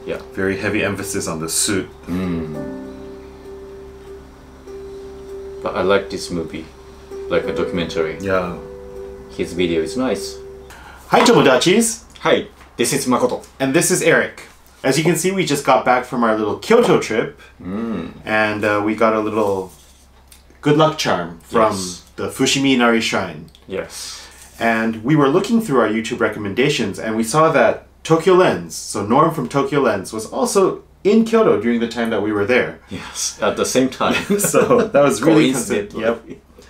Yeah. Very heavy emphasis on the suit. But I like this movie, like a documentary. Yeah. His video is nice. Hi Tomodachis! Hi, this is Makoto. And this is Eric. As you can see, we just got back from our little Kyoto trip. And we got a little good luck charm from the Fushimi Inari Shrine. Yes. And we were looking through our YouTube recommendations and we saw that Tokyo Lens, so Norm from Tokyo Lens, was also in Kyoto during the time that we were there. Yes, at the same time. So that was really coincident. Yep.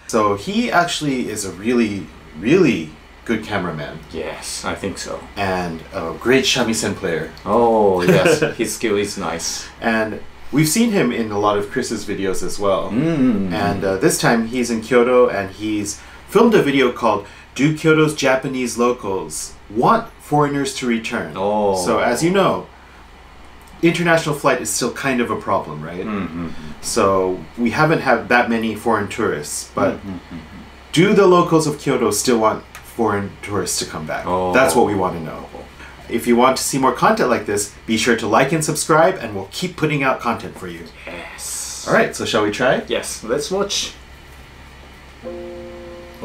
So he actually is a really, really good cameraman. Yes, I think so. And a great shamisen player. Oh, yes, his skill is nice. And we've seen him in a lot of Chris's videos as well. And this time he's in Kyoto and he's filmed a video called Do Kyoto's Japanese Locals Want Foreigners to Return? Oh. So as you know, international flight is still kind of a problem, right? So we haven't had that many foreign tourists, but do the locals of Kyoto still want foreign tourists to come back? Oh. That's what we want to know. If you want to see more content like this, be sure to like and subscribe and we'll keep putting out content for you. Yes. Alright, so shall we try? Yes, let's watch.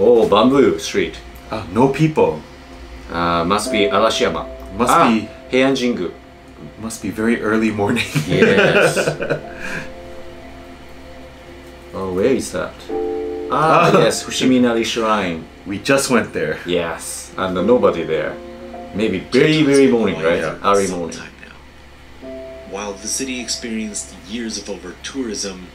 Oh, Bamboo Street. No people. Must be Arashiyama. Must be Heian Jingu. Must be very early morning. Yes. Oh, where is that? Yes, Fushimi Inari Shrine. We just went there. Yes, and nobody there. Maybe very, very morning, right? Yeah. Early morning. Time now. While the city experienced years of over-tourism,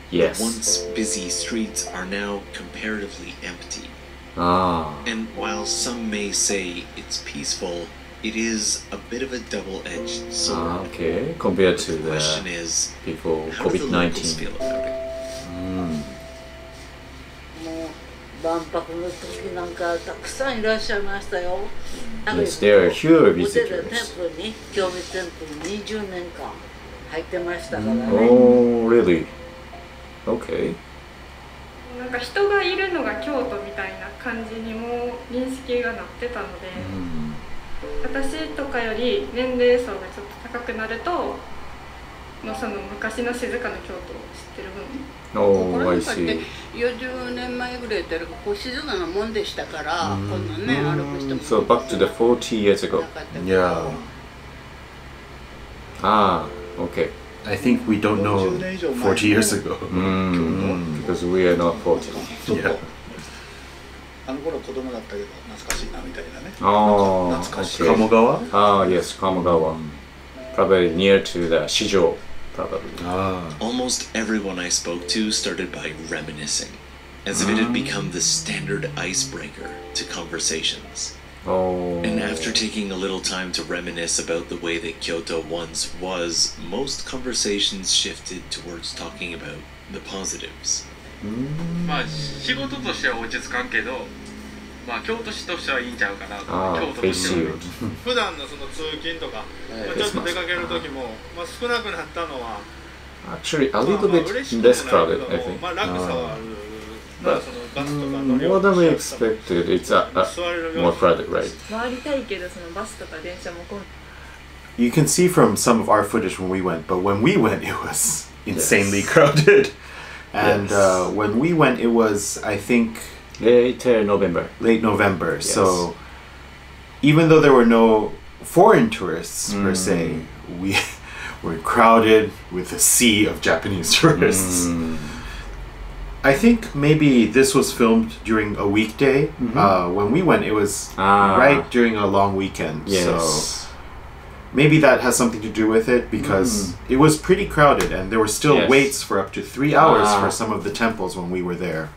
Yes. the once busy streets are now comparatively empty. Ah. And while some may say it's peaceful, it is a bit of a double-edged sword. Okay. Compared to The the question is, people how do the locals COVID-19. feel about it? 万博の時なんかたくさんいらっしゃいましたよ。 Yes, there are fewer ホテル visitors. テンプルに興味テンプル20年間入ってましたからね。 Oh, really? Okay. なんか人がいるのが京都みたいな感じにも認識がなってたので、私とかより年齢層がちょっと高くなると、もうその昔の静かな京都を知ってる分。 Oh, こ I れだって see. 40年前ぐらいってこう静かなもんでしたから、こんなね歩く人も So back to the 40 years ago. なかったけど Yeah. Ah, okay. I think we don't know 40 years ago. Because we are not 40. ちょっ Yeah. とあの頃子供だったけど懐かしいなみたいなね。 Oh, 懐かしい。 okay. Kamogawa? Ah, yes, Kamogawa. Probably near to the Shijo, probably. Almost everyone I spoke to started by reminiscing, as if it had become the standard icebreaker to conversations. Oh. And after taking a little time to reminisce about the way that Kyoto once was, most conversations shifted towards talking about the positives. まあ仕事としては落ち着かんけど、まあ京都市としてはいいんちゃうかなと。 Ah, 京都と face しては shield. 普段のその通勤とか、まあちょっと出かける時も、まあ少なくなったのは、 Actually, a まあ little まあ bit 嬉しくも less ないけ crowded, ど I も、 think. まあ楽さはある。 But そのバスとか乗り more 降 than we りしやすさも expected, it's more crowded, right? 回りたいけどそのバスとか電車も混んで You can see from some of our footage when we went, but when we went, it was insanely crowded. And Yes. when we went, it was, I think, Later November. late November. Yes. So even though there were no foreign tourists per se, we were crowded with a sea of Japanese tourists. I think maybe this was filmed during a weekday. When we went, it was right during a long weekend. Yes. So maybe that has something to do with it because it was pretty crowded and there were still Yes. waits for up to 3 hours for some of the temples when we were there.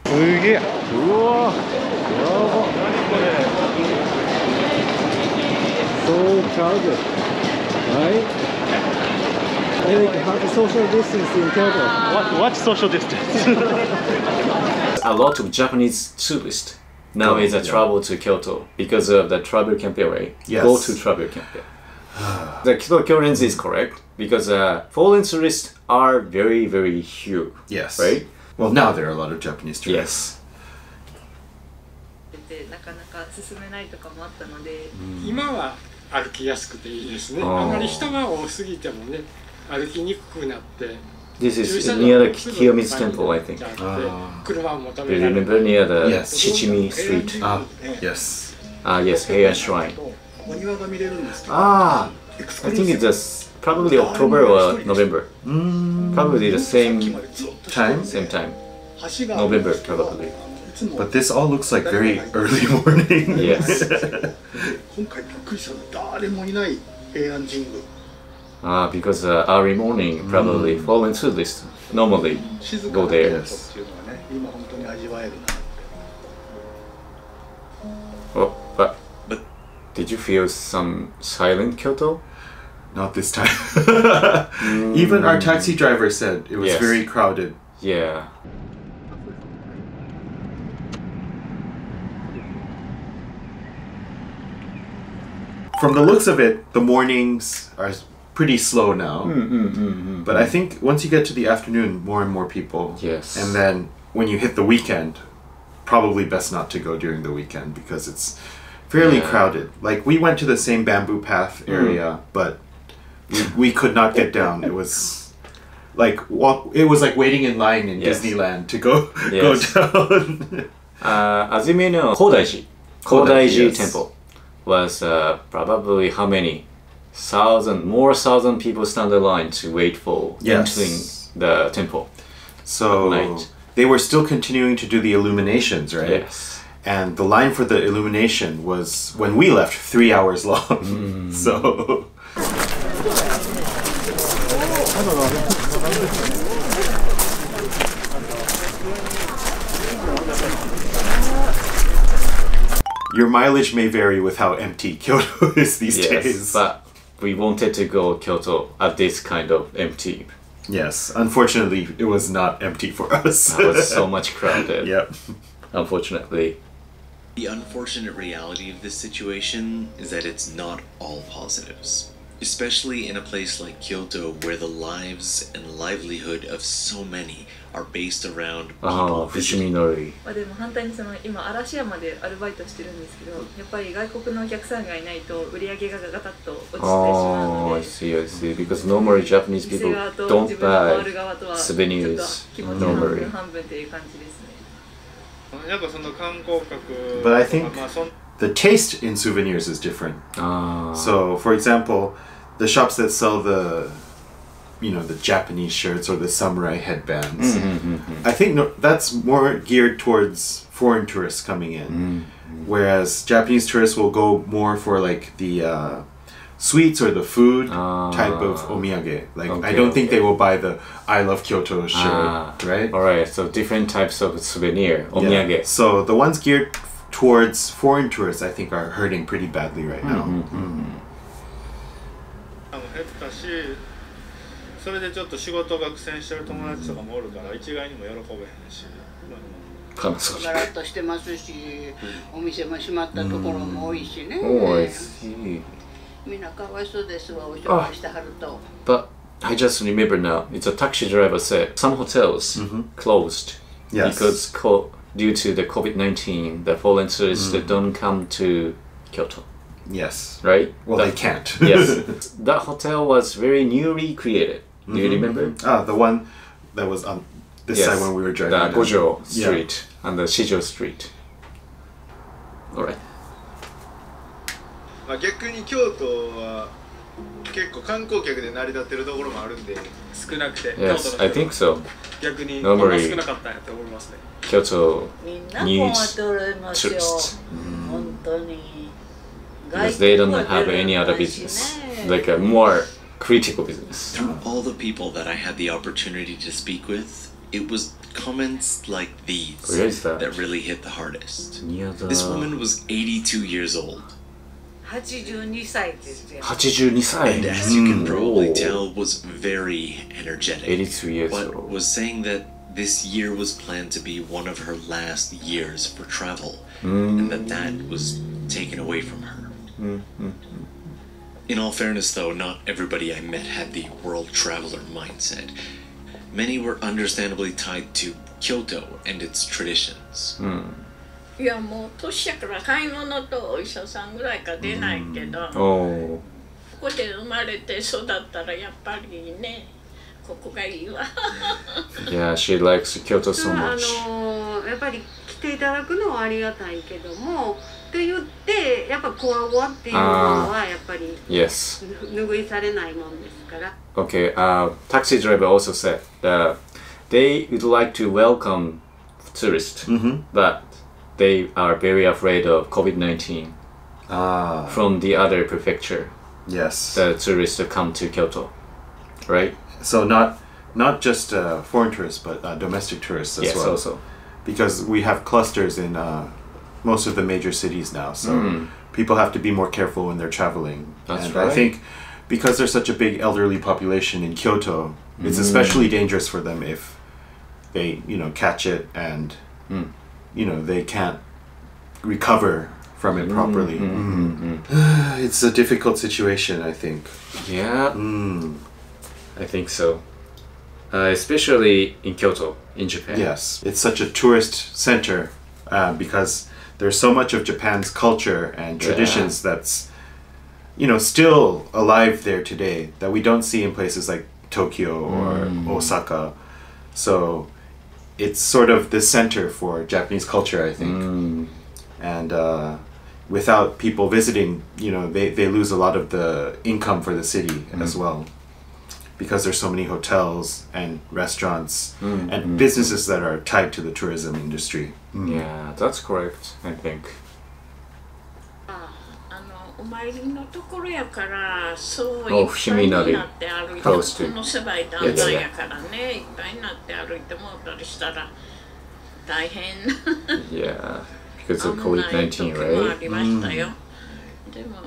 So crowded, right? I like have social distance in Kyoto. What social distance? A lot of Japanese tourists now is a travel to Kyoto because of the travel campaign, right? Yes. Go to travel campaign. The Kyoto lens is correct because foreign tourists are very, very few. Yes. Right? Well, now there are a lot of Japanese tourists. Yes. てなかなか進めないとかもあったので、今は歩きやすくていいですね。あーあまり人が多すぎてもね歩きにくくなって This is near the Kiyomizu temple, I think. 車も止 Do め you られる remember near the Yes. Shichimi Street? Ah, yes. Yes, Heian Shrine. お庭が見れるんですけど Ah, エクス I クルー think シ it's probably October or November. Probably the same Time? same time. 橋が November, probably. いつも But this all looks like very early morning. Yes. 今回びっくりしたの誰もいない平安神宮 Because early morning probably fall into this. Normally 静か go な there. 京都っていうのはね今本当に味わえるな Oh, but did you feel some silent Kyoto? Not this time. Even our taxi driver said it was Yes. very crowded. Yeah. From the looks of it, the mornings are pretty slow now. But I think once you get to the afternoon, more and more people. Yes. And then when you hit the weekend, probably best not to go during the weekend because it's fairly Yeah. crowded. Like we went to the same bamboo path area, but we could not get down. It was like it was like waiting in line in Yes. Disneyland to go Yes. go down. As you may know, Kodaiji Yes. temple was probably how many thousand people stand in line to wait for Yes. entering the temple. So At night. they were still continuing to do the illuminations, right? Yes. And the line for the illumination was when we left 3 hours long. So your mileage may vary with how empty Kyoto is these Yes, days. but we wanted to go Kyoto at this kind of empty. Yes, unfortunately, it was not empty for us. It was so much crowded. Yep. Unfortunately. The unfortunate reality of this situation is that it's not all positives. Especially in a place like Kyoto where the lives and livelihood of so many are based around people visiting. Fushiminori. まあでも反対に今嵐山でアルバイトしてるんですけど、やっぱり外国のお客さんがいないと売り上げがガタッと落ちてしまう Oh, の I で、 see, I see. Because normally Japanese 店 people 側と don't 自分の回る buy 側とはちょっと souvenirs 気持ち半分 normally. 半分っていう感じですね。やっぱその観光客 But I think まあそん the taste in souvenirs is different. Ah. So, for example, the shops that sell the Japanese shirts or the samurai headbands, I think that's more geared towards foreign tourists coming in. Whereas Japanese tourists will go more for like the sweets or the food type of omiyage. Like I don't think they will buy the I love Kyoto shirt, right? Alright, so different types of souvenir, Yeah. omiyage. So the ones geared towards foreign tourists, I think, are hurting pretty badly right now. 減ったし、それでちょっと仕事が苦戦してる友達とかもおるから一概にも喜べへんし、ガラッとしてますし、お店も閉まったところも多いしね。 Oh, I see. みんなかわいそうですわ、お紹介してはると。 But I just remember now, it's a taxi driver said some hotels closed Yes. because due to the COVID-19, the foreign tourists that don't come to Kyoto, Yes. right? Well, they can't. Yes. That hotel was very newly created. Do you remember? The one that was on this Yes. side when we were driving. The down. Gojo Yeah. Street and the Shijo Street. Alright. まあ逆に京都は結構観光客で成り立ってるところもあるんで少なくて、 Yes, I think so. 逆にこんな Normally, 少なかったんやって思いますね。 Kyoto みんな困 needs っておりますよ。 tourists 本当に。 because they don't have any other business, like a more critical business. Through all the people that I had the opportunity to speak with, it was comments like these Where is that? really hit the hardest. Near the This woman was 82 years old. 82歳ですよ。 82歳. And as you can probably tell, was very energetic. 82 years But old. was saying that this year was planned to be one of her last years for travel, and that was taken away from her. In all fairness, though, not everybody I met had the world traveler mindset. Many were understandably tied to Kyoto and its traditions. いやもう年やから買い物とお医者さんぐらいか出ないけど、Oh. ここで生まれて育ったらやっぱりね、ここがいいわ。Yeah, she likes Kyoto so まあ much. やっぱり来ていただくのはありがたいけども、と言ってやっぱコアゴアっていうものはやっぱり Yes. 拭いされないもんですから。Okay, taxi driver also said that they would like to welcome tourists, but they are very afraid of COVID-19 from the other prefecture. Yes. The tourists come to Kyoto, right? So not just foreign tourists, but domestic tourists as Yes, well. also. Because we have clusters in most of the major cities now, so people have to be more careful when they're traveling. That's and right. I think because there's such a big elderly population in Kyoto, it's especially dangerous for them if they, catch it and, they can't recover from it properly. It's a difficult situation, I think. Yeah, I think so. Especially in Kyoto, in Japan. Yes, it's such a tourist center because there's so much of Japan's culture and traditions that's, still alive there today that we don't see in places like Tokyo or Osaka. So it's sort of the center for Japanese culture, I think. And without people visiting, they lose a lot of the income for the city as well. Because there's so many hotels and restaurants and businesses that are tied to the tourism industry. Yeah, that's correct, I think. お参りのところやからそうい Oh, っぱいになって歩いて、こ close to. の狭い段階やからね、いっぱいになって歩いてもらったりしたら大変。 Yeah, because of 危ない時 COVID-19, もあ right? りましたよ。でも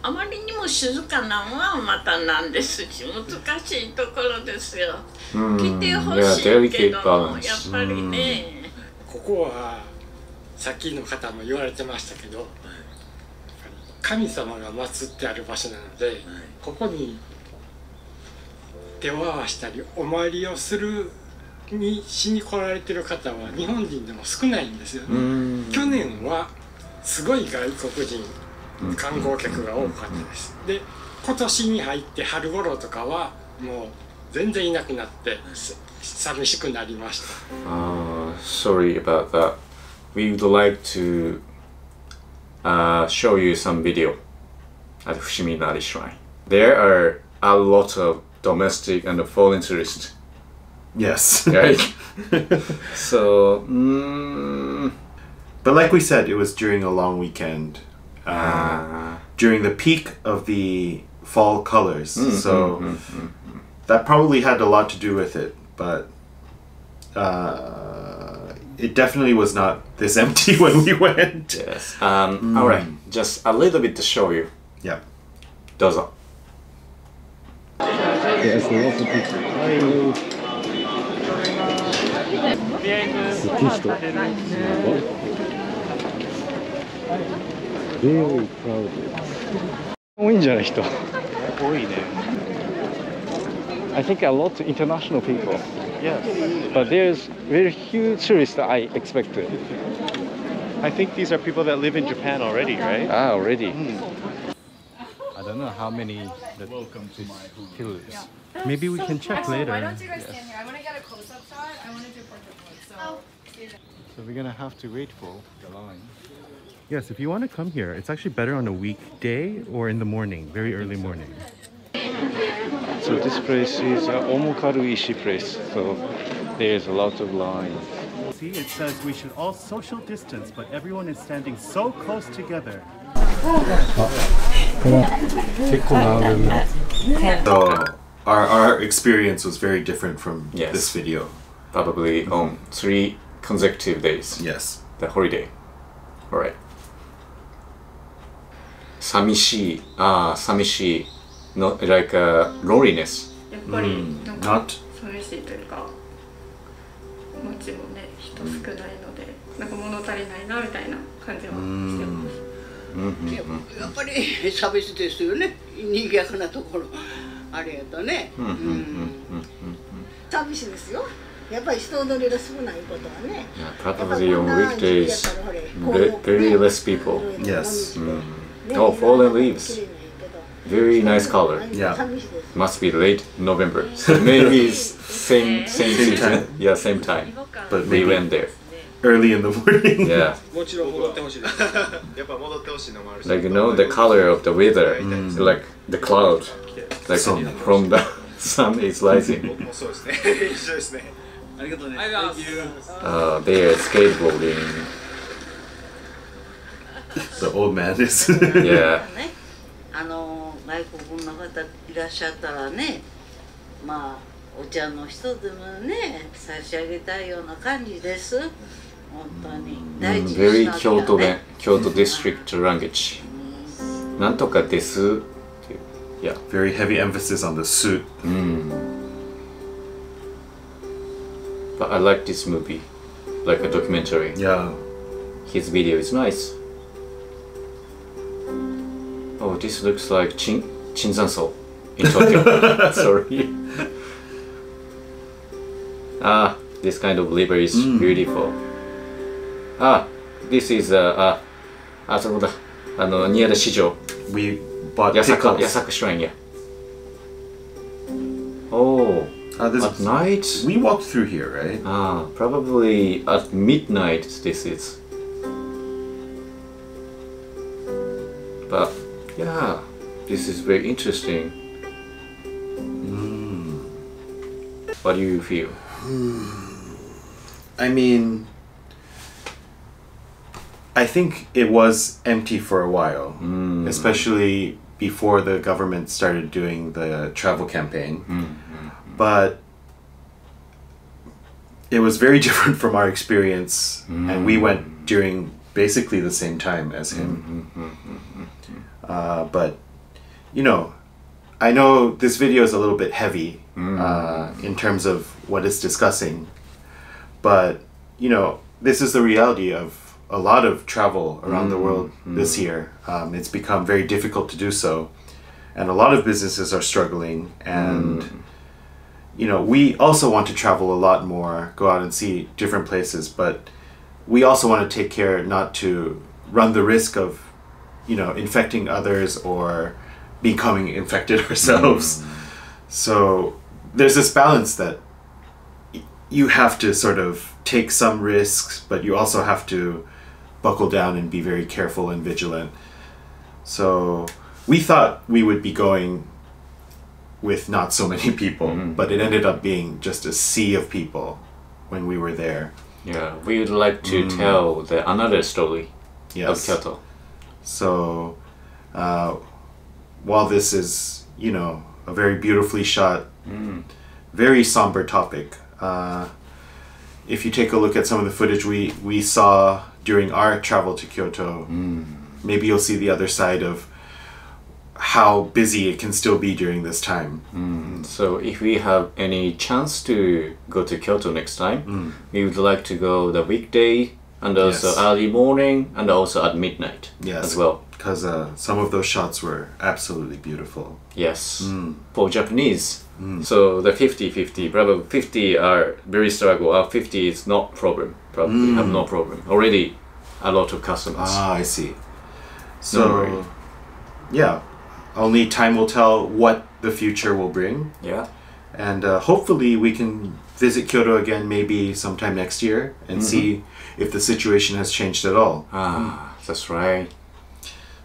あまりにも静かなのはまたなんですし、難しいところですよ。来てほしいけども、やっぱりね。ここはさっきの方も言われてましたけど、神様が祀ってある場所なので、ここに手を合わしたりお参りをしに来られてる方は日本人でも少ないんですよね。去年はすごい外国人観光客が多かったです。で、今年に入って春頃とかはもう全然いなくなって寂しくなりました。Sorry about that. We would like to show you some video at Fushiminari Shrine. There are a lot of domestic and foreign tourists. Yes. Right? So, but like we said, it was during a long weekend. During the peak of the fall colors. So that probably had a lot to do with it, but it definitely was not this empty when we went. Yes. Alright, just a little bit to show you. Yeah. どうぞ。 Yes, lots of people. Hello. すっきりした。Very crowded. 多いんじゃない人。多いね。I think a lot of international people. Yes. But there's very few tourists that I expected. I think these are people that live in Japan already, right? Ah, already. I don't know how many that Welcome to my hill is. Maybe we can check later. Why don't you guys stand here? I want to get a close-up shot. I want to do portrait mode. So we're gonna have to wait for the line. Yes, if you want to come here, it's actually better on a weekday or in the morning, very early morning. So this place is Omokaru Ishi place. So there's a lot of lines. See, it says we should all social distance, but everyone is standing so close together. So our experience was very different from this video. Probably on 3 consecutive days. Yes. The holiday. Alright. 寂しい not like loneliness. やっぱりなんか Not 寂しいというか、街もね人少ないので、なんか物足りないなみたいな感じはしてます。やっぱり寂しいですよね。賑やかなところあれやとね。寂しいですよ。やっぱり人通りが少ないことはね。 Probably on weekdays, very less people. Yes. Oh, fallen leaves. Very nice color. Yeah. Must be late November. So maybe it's same season. time. Yeah, same time. But We maybe went there. early in the morning. Yeah. もちろん戻ってほしいです。やっぱ戻ってほしいのもあるし Like you know the color of the weather, like the cloud, like from the sun is rising. 僕もそうですね。一緒ですね。ありがとうね。They are skateboarding. The old man is. Yeah. 外国の方いらっしゃったらね、まあお茶の一つでもね差し上げたいような感じです。本当に大事にし Very なきゃね。 Kyoto district language. なんとかです。Yeah. Very heavy emphasis on the suit. But I like this movie, like a documentary. Yeah. His video is nice. Oh, this looks like Chinzanso in Tokyo. Sorry. This kind of river is beautiful. This is そうだ。near the 市場。 We bought Yasaka pickles. Shrine, yeah. Oh, at night? We walked through here, right? Probably at midnight this is. But yeah, this is very interesting. What do you feel? I mean, I think it was empty for a while, especially before the government started doing the travel campaign. But it was very different from our experience, and we went during basically the same time as him. But, you know, I know this video is a little bit heavy in terms of what it's discussing, but, you know, this is the reality of a lot of travel around the world this year. It's become very difficult to do so, and a lot of businesses are struggling, and you know, we also want to travel a lot more, go out and see different places, but we also want to take care not to run the risk of, you know, infecting others or becoming infected ourselves. So there's this balance that you have to sort of take some risks, but you also have to buckle down and be very careful and vigilant. So we thought we would be going with not so many people, but it ended up being just a sea of people when we were there. Yeah, we would like to tell another story of Kyoto. So while this is, you know, a very beautifully shot, very somber topic, if you take a look at some of the footage we saw during our travel to Kyoto, maybe you'll see the other side of how busy it can still be during this time. So if we have any chance to go to Kyoto next time, we would like to go the weekday and also early morning and also at midnight as well. Because some of those shots were absolutely beautiful. Yes. For Japanese, so the 50-50, probably 50 are very struggle, 50 is not problem, probably have no problem. Already a lot of customers. I see. So, yeah. Only time will tell what the future will bring. Yeah. And hopefully we can visit Kyoto again maybe sometime next year and see if the situation has changed at all. That's right.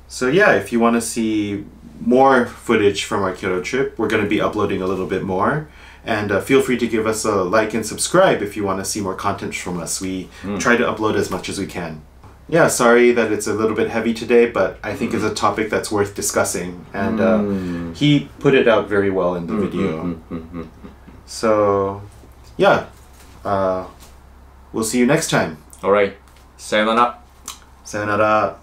So yeah, if you want to see more footage from our Kyoto trip, we're going to be uploading a little bit more. And feel free to give us a like and subscribe if you want to see more content from us. We try to upload as much as we can. Yeah, sorry that it's a little bit heavy today, but I think it's a topic that's worth discussing. And he put it out very well in the video. So, yeah, we'll see you next time. Alright, sayonara. Sayonara.